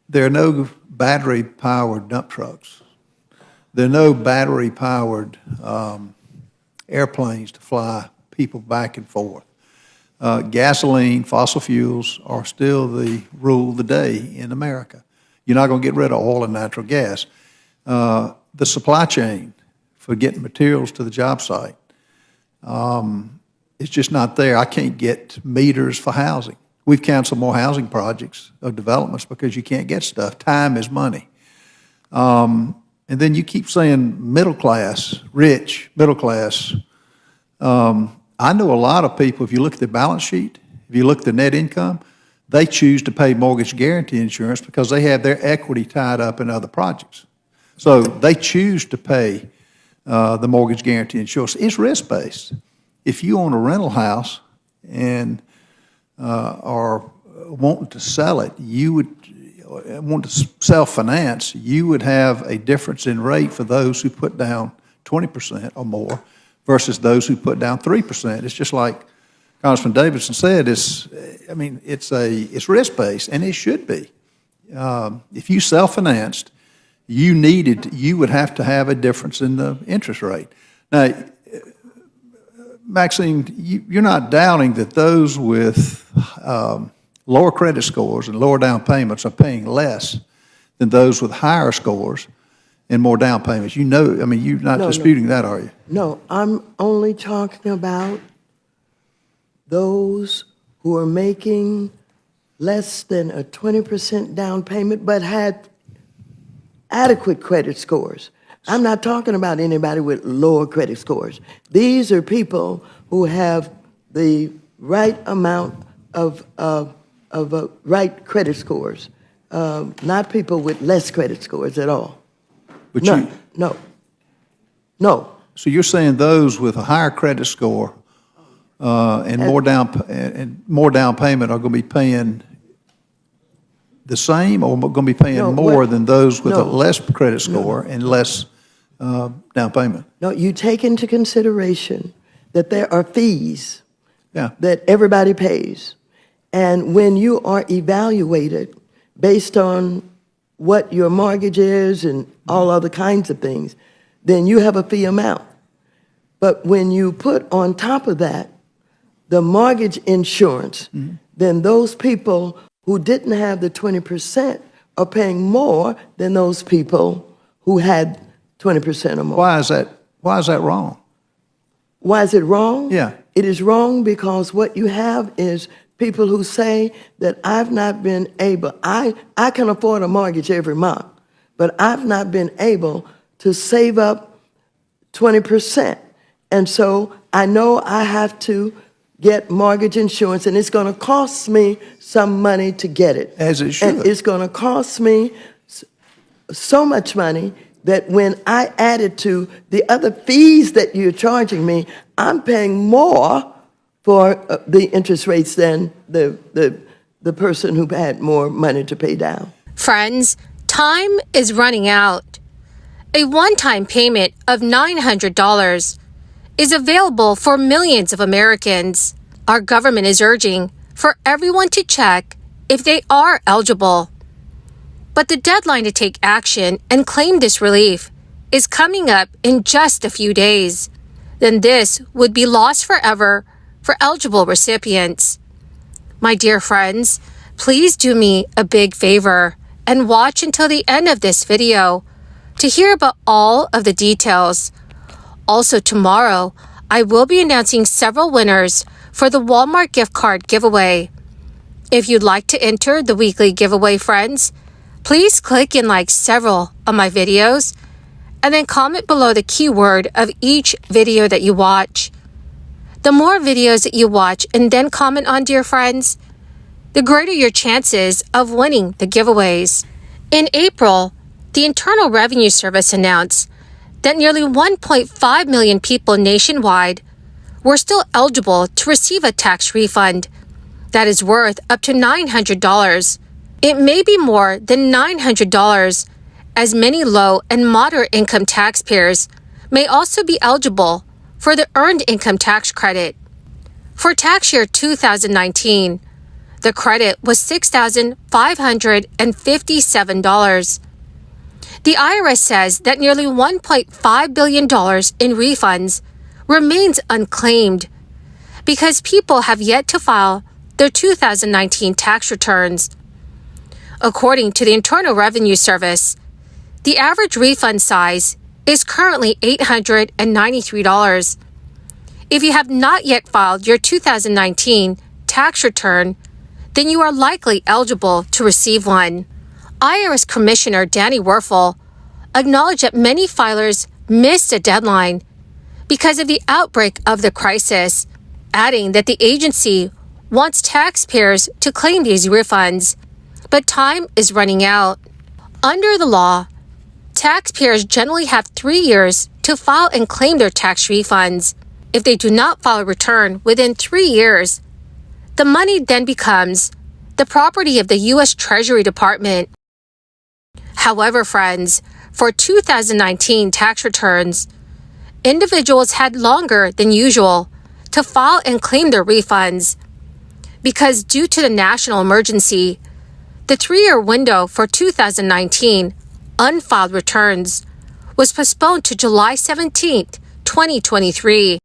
there are no battery-powered dump trucks. There are no battery-powered airplanes to fly people back and forth. Gasoline, fossil fuels are still the rule of the day in America. You're not going to get rid of oil and natural gas. The supply chain for getting materials to the job site, it's just not there. I can't get meters for housing. We've canceled more housing projects or developments because you can't get stuff. Time is money. And then you keep saying middle class, rich, middle class. I know a lot of people, if you look at their balance sheet, if you look at their net income, they choose to pay mortgage guarantee insurance because they have their equity tied up in other projects. So they choose to pay the mortgage guarantee insurance. It's risk-based. If you own a rental house and are wanting to sell it, you would want to self-finance, you would have a difference in rate for those who put down 20% or more versus those who put down 3%. It's just like Congressman Davidson said, it's risk-based, and it should be. If you self-financed, you would have to have a difference in the interest rate. Now, Maxine, you're not doubting that those with lower credit scores and lower down payments are paying less than those with higher scores and more down payments. You know, I mean, you're not disputing that, are you? No, I'm only talking about those who are making less than a 20% down payment but had adequate credit scores. I'm not talking about anybody with lower credit scores. These are people who have the right amount of right credit scores, not people with less credit scores at all. But No. So you're saying those with a higher credit score and more down payment are going to be paying the same, or going to be paying more than those with a less credit score and less down payment? No, you take into consideration that there are fees that everybody pays. And when you are evaluated based on what your mortgage is and all other kinds of things, then you have a fee amount. But when you put on top of that the mortgage insurance, then those people who didn't have the 20% are paying more than those people who had 20% or more. Why is that wrong? Why is it wrong? Yeah. It is wrong because what you have is people who say that I've not been able, I can afford a mortgage every month, but I've not been able to save up 20%. And so I know I have to get mortgage insurance, and it's going to cost me some money to get it. As it should. And it's going to cost me so much money that when I add it to the other fees that you're charging me, I'm paying more for the interest rates than the person who had more money to pay down. Friends, time is running out. A one-time payment of $900 is available for millions of Americans. Our government is urging for everyone to check if they are eligible. But the deadline to take action and claim this relief is coming up in just a few days. Then this would be lost forever for eligible recipients. My dear friends, please do me a big favor and watch until the end of this video to hear about all of the details. Also tomorrow, I will be announcing several winners for the Walmart gift card giveaway. If you'd like to enter the weekly giveaway, friends, please click and like several of my videos and then comment below the keyword of each video that you watch. The more videos that you watch and then comment on, dear friends, the greater your chances of winning the giveaways. In April, the Internal Revenue Service announced that nearly 1.5 million people nationwide were still eligible to receive a tax refund that is worth up to $900. It may be more than $900, as many low and moderate income taxpayers may also be eligible for the Earned Income Tax Credit. For tax year 2019, the credit was $6,557. The IRS says that nearly $1.5 billion in refunds remains unclaimed because people have yet to file their 2019 tax returns. According to the Internal Revenue Service, the average refund size is currently $893. If you have not yet filed your 2019 tax return, then you are likely eligible to receive one. IRS Commissioner Danny Werfel acknowledged that many filers missed a deadline because of the outbreak of the crisis, adding that the agency wants taxpayers to claim these refunds, but time is running out. Under the law, taxpayers generally have 3 years to file and claim their tax refunds. If they do not file a return within 3 years, the money then becomes the property of the U.S. Treasury Department. However, friends, for 2019 tax returns, individuals had longer than usual to file and claim their refunds because due to the national emergency, the 3-year window for 2019 unfiled returns was postponed to July 17, 2023.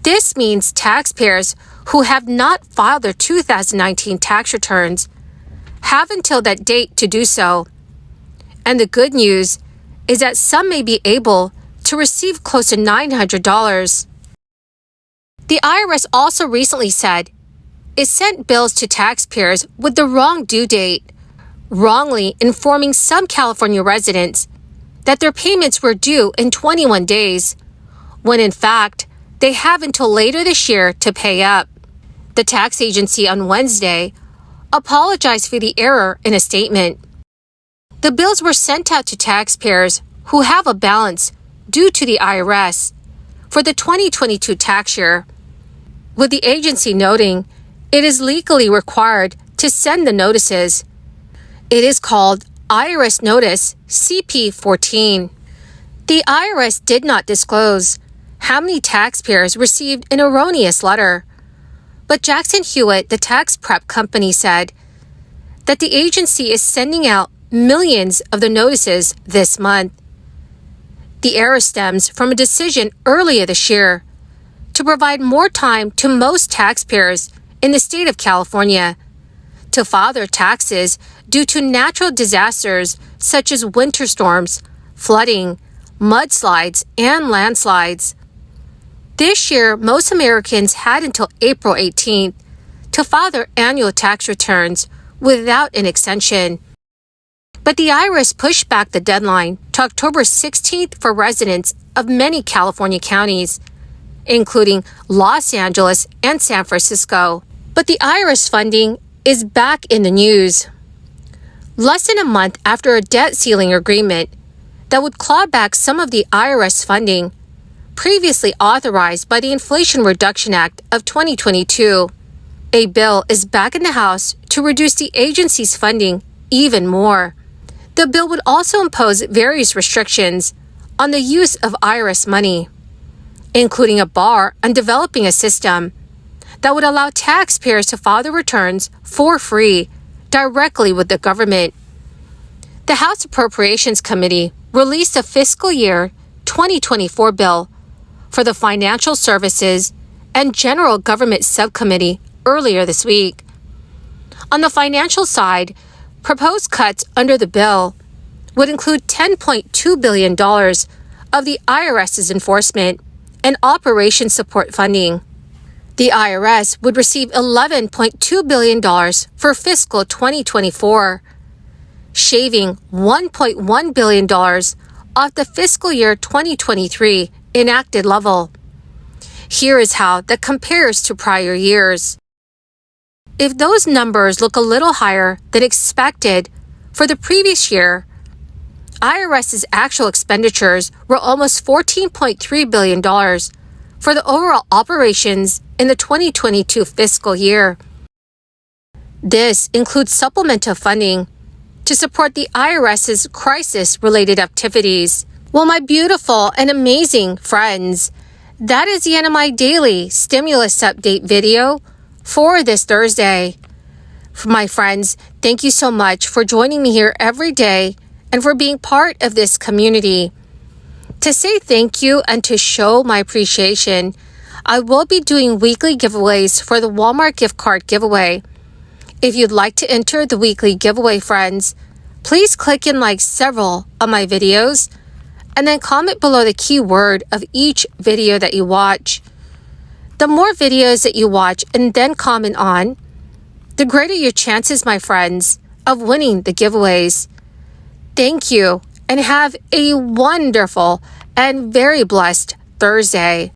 This means taxpayers who have not filed their 2019 tax returns have until that date to do so. And the good news is that some may be able to receive close to $900. The IRS also recently said it sent bills to taxpayers with the wrong due date, wrongly informing some California residents that their payments were due in 21 days, when in fact, they have until later this year to pay up. The tax agency on Wednesday apologized for the error in a statement. The bills were sent out to taxpayers who have a balance due to the IRS for the 2022 tax year, with the agency noting it is legally required to send the notices. It is called IRS Notice CP-14. The IRS did not disclose how many taxpayers received an erroneous letter, but Jackson Hewitt, the tax prep company, said that the agency is sending out millions of the notices this month. The error stems from a decision earlier this year to provide more time to most taxpayers in the state of California to file their taxes due to natural disasters such as winter storms, flooding, mudslides, and landslides. This year, most Americans had until April 18th to file their annual tax returns without an extension. But the IRS pushed back the deadline to October 16th for residents of many California counties, including Los Angeles and San Francisco. But the IRS funding is back in the news. Less than a month after a debt ceiling agreement that would claw back some of the IRS funding previously authorized by the Inflation Reduction Act of 2022, a bill is back in the House to reduce the agency's funding even more. The bill would also impose various restrictions on the use of IRS money, including a bar on developing a system that would allow taxpayers to file their returns for free directly with the government. The House Appropriations Committee released a fiscal year 2024 bill for the Financial Services and General Government Subcommittee earlier this week. On the financial side, proposed cuts under the bill would include $10.2 billion of the IRS's enforcement and operation support funding. The IRS would receive $11.2 billion for fiscal 2024, shaving $1.1 billion off the fiscal year 2023 enacted level. Here is how that compares to prior years. If those numbers look a little higher than expected for the previous year, IRS's actual expenditures were almost $14.3 billion for the overall operations in the 2022 fiscal year. This includes supplemental funding to support the IRS's crisis-related activities. Well, my beautiful and amazing friends, that is the end of my daily stimulus update video for this Thursday. My friends, thank you so much for joining me here every day and for being part of this community. To say thank you and to show my appreciation, I will be doing weekly giveaways for the Walmart gift card giveaway. If you'd like to enter the weekly giveaway, friends, please click and like several of my videos and then comment below the keyword of each video that you watch. The more videos that you watch and then comment on, the greater your chances, my friends, of winning the giveaways. Thank you and have a wonderful and very blessed Thursday.